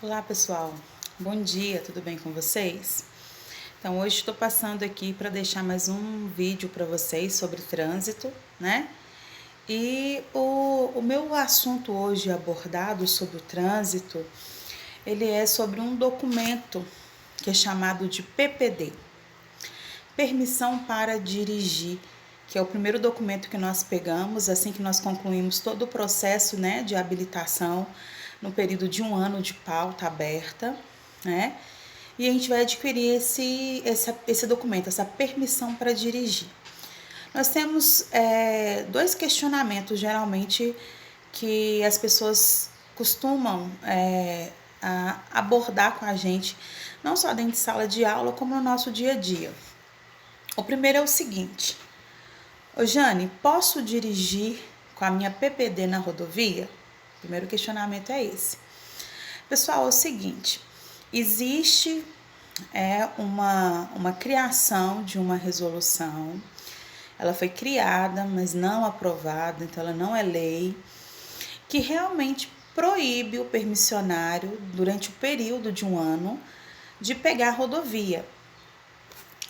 Olá pessoal, bom dia, tudo bem com vocês? Então hoje estou passando aqui para deixar mais um vídeo para vocês sobre trânsito, né? E o meu assunto hoje abordado sobre o trânsito, ele é sobre um documento que é chamado de PPD, Permissão para Dirigir, que é o primeiro documento que nós pegamos assim que nós concluímos todo o processo, né, de habilitação no período de um ano de pauta aberta, né? E a gente vai adquirir esse documento, essa permissão para dirigir. Nós temos dois questionamentos, geralmente, que as pessoas costumam abordar com a gente, não só dentro de sala de aula, como no nosso dia a dia. O primeiro é o seguinte: ô Jane, posso dirigir com a minha PPD na rodovia? O primeiro questionamento é esse. Pessoal, é o seguinte, existe uma criação de uma resolução, ela foi criada, mas não aprovada, então ela não é lei, que realmente proíbe o permissionário, durante o período de um ano, de pegar a rodovia.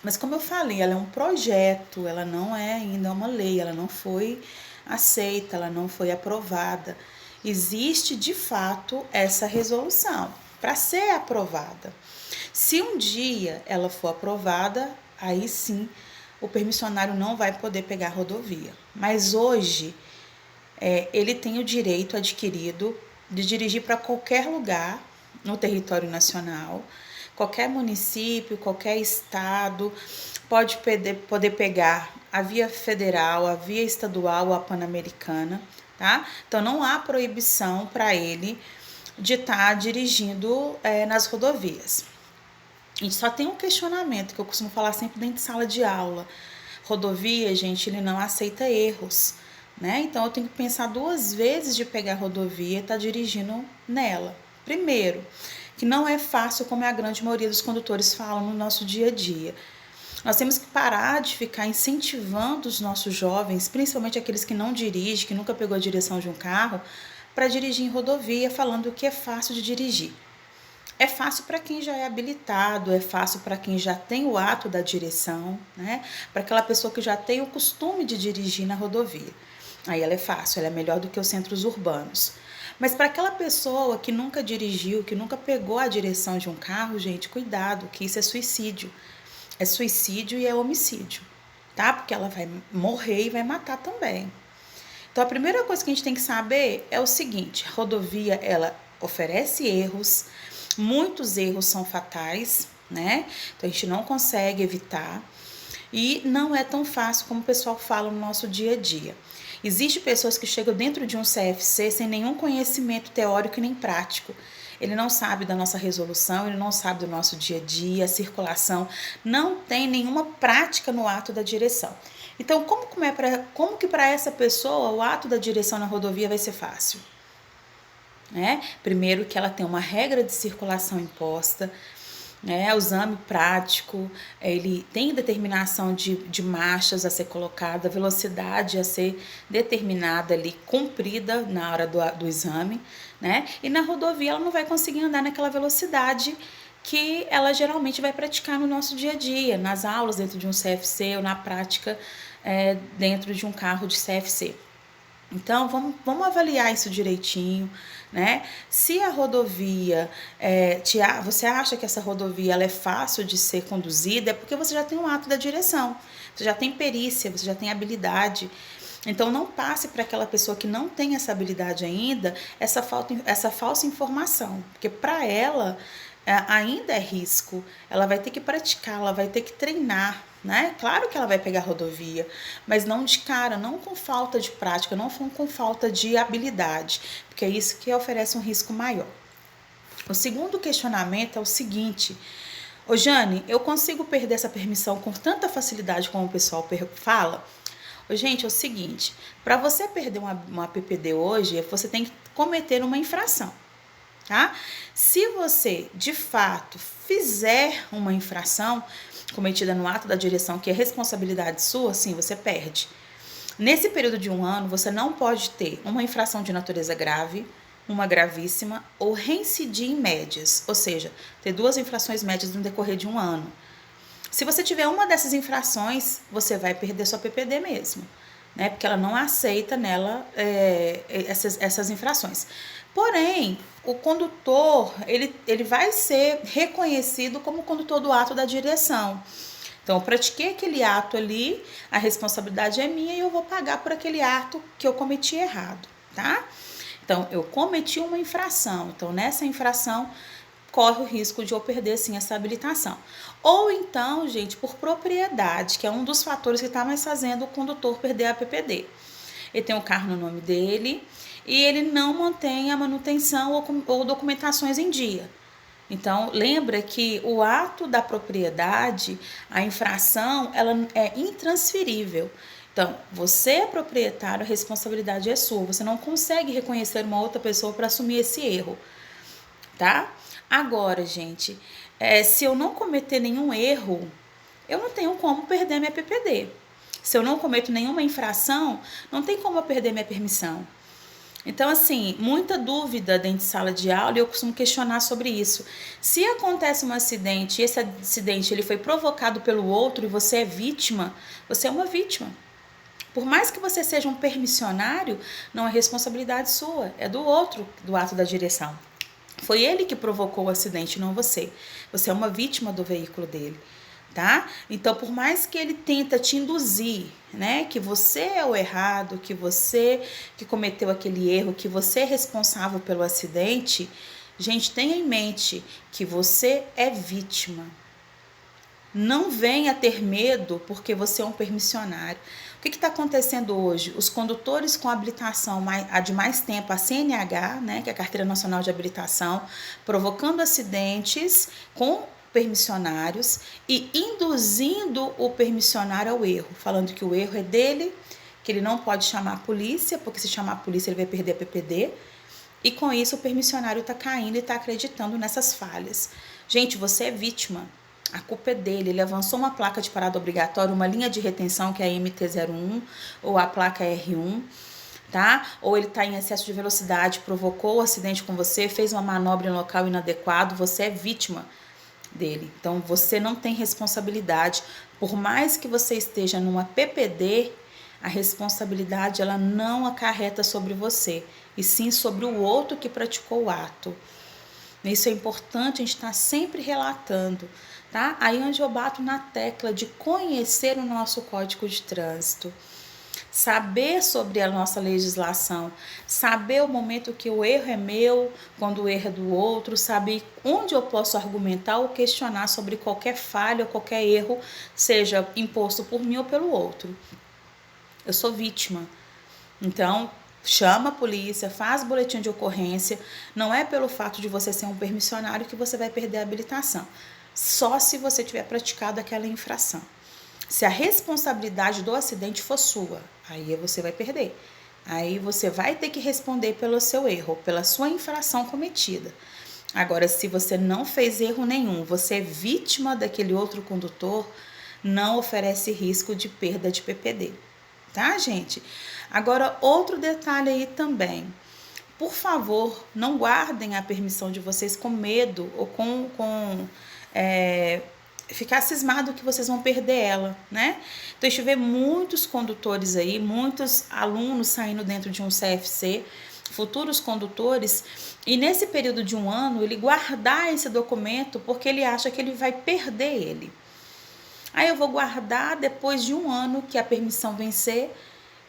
Mas como eu falei, ela é um projeto, ela não é ainda uma lei, ela não foi aceita, ela não foi aprovada. Existe de fato essa resolução para ser aprovada. Se um dia ela for aprovada, aí sim o permissionário não vai poder pegar a rodovia. Mas hoje ele tem o direito adquirido de dirigir para qualquer lugar no território nacional, qualquer município, qualquer estado, pode poder pegar a via federal, a via estadual, a pan-americana, tá? Então não há proibição para ele de estar dirigindo nas rodovias. A gente só tem um questionamento que eu costumo falar sempre dentro de sala de aula. Rodovia, gente, ele não aceita erros, né? Então eu tenho que pensar duas vezes de pegar a rodovia e estar dirigindo nela. Primeiro, que não é fácil, como a grande maioria dos condutores falam no nosso dia a dia. Nós temos que parar de ficar incentivando os nossos jovens, principalmente aqueles que não dirigem, que nunca pegou a direção de um carro, para dirigir em rodovia, falando que é fácil de dirigir. É fácil para quem já é habilitado, é fácil para quem já tem o ato da direção, né? Para aquela pessoa que já tem o costume de dirigir na rodovia. Aí ela é fácil, ela é melhor do que os centros urbanos. Mas para aquela pessoa que nunca dirigiu, que nunca pegou a direção de um carro, gente, cuidado, que isso é suicídio. É suicídio e é homicídio, tá? Porque ela vai morrer e vai matar também. Então a primeira coisa que a gente tem que saber é o seguinte: a rodovia, ela oferece erros, muitos erros são fatais, né? Então a gente não consegue evitar e não é tão fácil como o pessoal fala no nosso dia a dia. Existem pessoas que chegam dentro de um CFC sem nenhum conhecimento teórico e nem prático. Ele não sabe da nossa resolução, ele não sabe do nosso dia a dia, a circulação, não tem nenhuma prática no ato da direção. Então, como que para essa pessoa o ato da direção na rodovia vai ser fácil? Primeiro que ela tem uma regra de circulação imposta, o exame prático, ele tem determinação de marchas a ser colocada, velocidade a ser determinada ali, cumprida na hora do exame, né? E na rodovia ela não vai conseguir andar naquela velocidade que ela geralmente vai praticar no nosso dia a dia, nas aulas dentro de um CFC ou na prática dentro de um carro de CFC. Então, vamos avaliar isso direitinho, né? Se a rodovia, você acha que essa rodovia ela é fácil de ser conduzida, é porque você já tem um ato da direção, você já tem perícia, você já tem habilidade. Então, não passe para aquela pessoa que não tem essa habilidade ainda, essa falsa informação, porque para ela ainda é risco, ela vai ter que praticar, ela vai ter que treinar, né? Claro que ela vai pegar a rodovia, mas não de cara, não com falta de prática, não com falta de habilidade, porque é isso que oferece um risco maior. O segundo questionamento é o seguinte: ô Jane, eu consigo perder essa permissão com tanta facilidade como o pessoal fala? Gente, é o seguinte, para você perder uma PPD hoje, você tem que cometer uma infração, tá? Se você, de fato, fizer uma infração cometida no ato da direção, que é responsabilidade sua, sim, você perde. Nesse período de um ano, você não pode ter uma infração de natureza grave, uma gravíssima ou reincidir em médias, ou seja, ter 2 infrações médias no decorrer de um ano. Se você tiver uma dessas infrações, você vai perder sua PPD mesmo, né? Porque ela não aceita nela essas infrações. Porém, o condutor, ele vai ser reconhecido como condutor do ato da direção. Então, eu pratiquei aquele ato ali, a responsabilidade é minha e eu vou pagar por aquele ato que eu cometi errado, tá? Então, eu cometi uma infração. Então, nessa infração, corre o risco de eu perder, sim, essa habilitação. Ou então, gente, por propriedade, que é um dos fatores que está mais fazendo o condutor perder a PPD. Ele tem o carro no nome dele e ele não mantém a manutenção ou documentações em dia. Então, lembra que o ato da propriedade, a infração, ela é intransferível. Então, você é proprietário, a responsabilidade é sua. Você não consegue reconhecer uma outra pessoa para assumir esse erro, tá? Agora, gente, se eu não cometer nenhum erro, eu não tenho como perder minha PPD. Se eu não cometo nenhuma infração, não tem como eu perder minha permissão. Então, assim, muita dúvida dentro de sala de aula e eu costumo questionar sobre isso. Se acontece um acidente e esse acidente ele foi provocado pelo outro e você é vítima, você é uma vítima. Por mais que você seja um permissionário, não é responsabilidade sua, é do outro, do ato da direção. Foi ele que provocou o acidente, não você. Você é uma vítima do veículo dele, tá? Então, por mais que ele tenta te induzir, né, que você é o errado, que você que cometeu aquele erro, que você é responsável pelo acidente, gente, tenha em mente que você é vítima. Não venha ter medo porque você é um permissionário. O que está acontecendo hoje? Os condutores com habilitação de mais tempo, a CNH, né, que é a Carteira Nacional de Habilitação, provocando acidentes com permissionários e induzindo o permissionário ao erro, falando que o erro é dele, que ele não pode chamar a polícia, porque se chamar a polícia ele vai perder a PPD, e com isso o permissionário está caindo e está acreditando nessas falhas. Gente, você é vítima. A culpa é dele, ele avançou uma placa de parada obrigatória, uma linha de retenção que é a MT-01 ou a placa R1, tá? Ou ele está em excesso de velocidade, provocou o acidente com você, fez uma manobra em local inadequado, você é vítima dele. Então, você não tem responsabilidade. Por mais que você esteja numa PPD, a responsabilidade ela não acarreta sobre você, e sim sobre o outro que praticou o ato. Isso é importante a gente estar sempre relatando, tá? Aí onde eu bato na tecla de conhecer o nosso Código de Trânsito, saber sobre a nossa legislação, saber o momento que o erro é meu, quando o erro é do outro, saber onde eu posso argumentar ou questionar sobre qualquer falha ou qualquer erro, seja imposto por mim ou pelo outro. Eu sou vítima. Então, chama a polícia, faz boletim de ocorrência. Não é pelo fato de você ser um permissionário que você vai perder a habilitação. Só se você tiver praticado aquela infração. Se a responsabilidade do acidente for sua, aí você vai perder. Aí você vai ter que responder pelo seu erro, pela sua infração cometida. Agora, se você não fez erro nenhum, você é vítima daquele outro condutor, não oferece risco de perda de PPD. Tá, gente? Agora, outro detalhe aí também. Por favor, não guardem a permissão de vocês com medo ou ficar cismado que vocês vão perder ela, né? Então, a gente vê muitos condutores aí, muitos alunos saindo dentro de um CFC, futuros condutores, e nesse período de um ano, ele guardar esse documento porque ele acha que ele vai perder ele. Aí eu vou guardar, depois de um ano que a permissão vencer,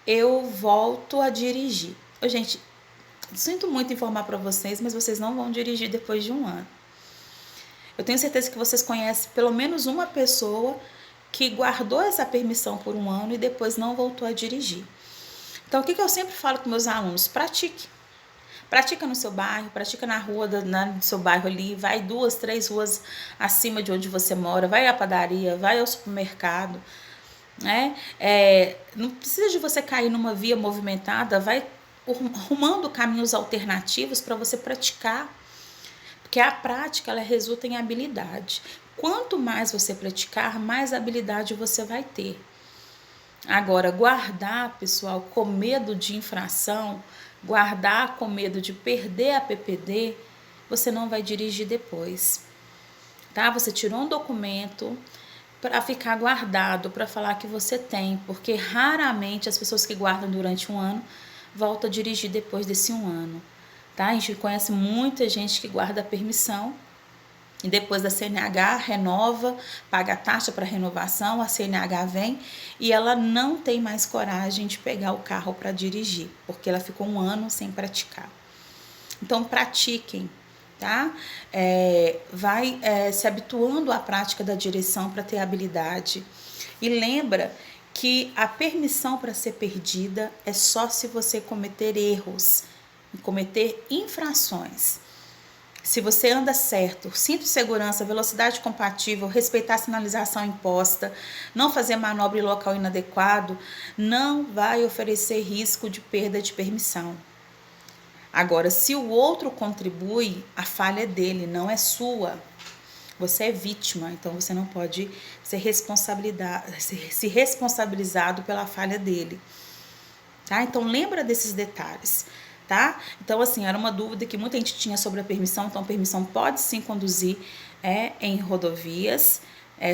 eu volto a dirigir. Gente, sinto muito informar para vocês, mas vocês não vão dirigir depois de um ano. Eu tenho certeza que vocês conhecem pelo menos uma pessoa que guardou essa permissão por um ano e depois não voltou a dirigir. Então, o que eu sempre falo com meus alunos? Pratique. Pratica no seu bairro, pratica na rua do seu bairro ali, vai 2, 3 ruas acima de onde você mora, vai à padaria, vai ao supermercado, né? Não precisa de você cair numa via movimentada, vai arrumando caminhos alternativos para você praticar, porque a prática ela resulta em habilidade. Quanto mais você praticar, mais habilidade você vai ter. Agora, guardar, pessoal, com medo de infração, guardar com medo de perder a PPD, você não vai dirigir depois, tá? Você tirou um documento para ficar guardado, para falar que você tem, porque raramente as pessoas que guardam durante um ano voltam a dirigir depois desse um ano, tá? A gente conhece muita gente que guarda a permissão e depois da CNH renova, paga a taxa para renovação, a CNH vem e ela não tem mais coragem de pegar o carro para dirigir, porque ela ficou um ano sem praticar. Então pratiquem, tá? Vai se habituando à prática da direção para ter habilidade. E lembra que a permissão para ser perdida é só se você cometer erros, cometer infrações. Se você anda certo, cinto de segurança, velocidade compatível, respeitar a sinalização imposta, não fazer manobra em local inadequado, não vai oferecer risco de perda de permissão. Agora, se o outro contribui, a falha é dele, não é sua. Você é vítima, então você não pode ser responsabilizado pela falha dele. Tá? Então, lembra desses detalhes. Tá? Então, assim, era uma dúvida que muita gente tinha sobre a permissão. Então, a permissão pode sim conduzir em rodovias.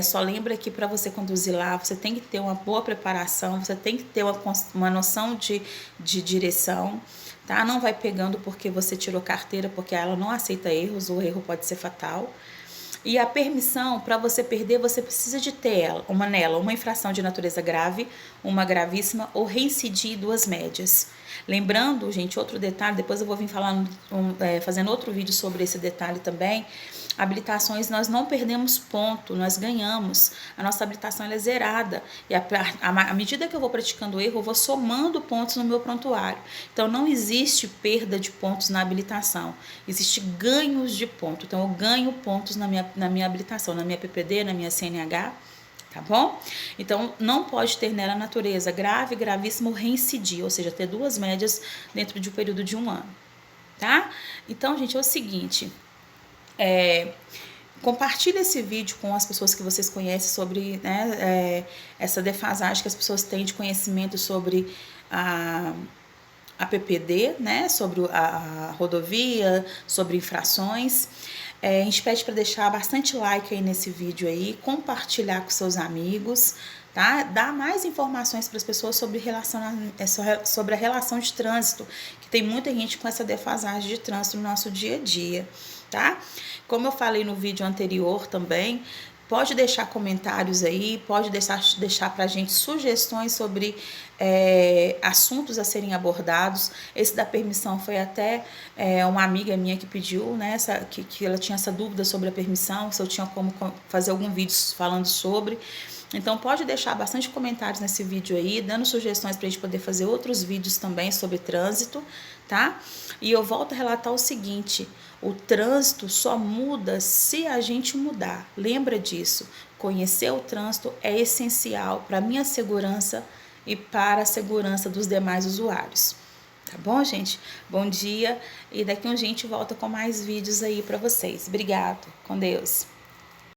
Só lembra que para você conduzir lá, você tem que ter uma boa preparação, você tem que ter uma noção de direção, tá? Não vai pegando porque você tirou carteira, porque ela não aceita erros, o erro pode ser fatal. E a permissão, para você perder, você precisa de ter uma infração de natureza grave, uma gravíssima ou reincidir 2 médias. Lembrando, gente, outro detalhe, depois eu vou vir fazendo outro vídeo sobre esse detalhe também. Habilitações, nós não perdemos ponto, nós ganhamos. A nossa habilitação ela é zerada. E à medida que eu vou praticando o erro, eu vou somando pontos no meu prontuário. Então, não existe perda de pontos na habilitação. Existe ganhos de ponto. Então, eu ganho pontos na minha habilitação, na minha PPD, na minha CNH. Tá bom? Então, não pode ter nela natureza grave, gravíssimo ou reincidir, ou seja, ter 2 médias dentro de um período de 1 ano, tá? Então, gente, é o seguinte, compartilhe esse vídeo com as pessoas que vocês conhecem sobre essa defasagem que as pessoas têm de conhecimento sobre a PPD, né, sobre a rodovia, sobre infrações. A gente pede para deixar bastante like aí nesse vídeo aí, compartilhar com seus amigos, tá? Dar mais informações para as pessoas sobre a relação de trânsito, que tem muita gente com essa defasagem de trânsito no nosso dia a dia, tá? Como eu falei no vídeo anterior também, pode deixar comentários aí, pode deixar para a gente sugestões sobre assuntos a serem abordados. Esse da permissão foi até uma amiga minha que pediu, né, que ela tinha essa dúvida sobre a permissão, se eu tinha como fazer algum vídeo falando sobre. Então, pode deixar bastante comentários nesse vídeo aí, dando sugestões para a gente poder fazer outros vídeos também sobre trânsito, tá? E eu volto a relatar o seguinte: o trânsito só muda se a gente mudar. Lembra disso. Conhecer o trânsito é essencial para a minha segurança e para a segurança dos demais usuários. Tá bom, gente? Bom dia, e daqui a um dia a gente volta com mais vídeos aí para vocês. Obrigado. Com Deus.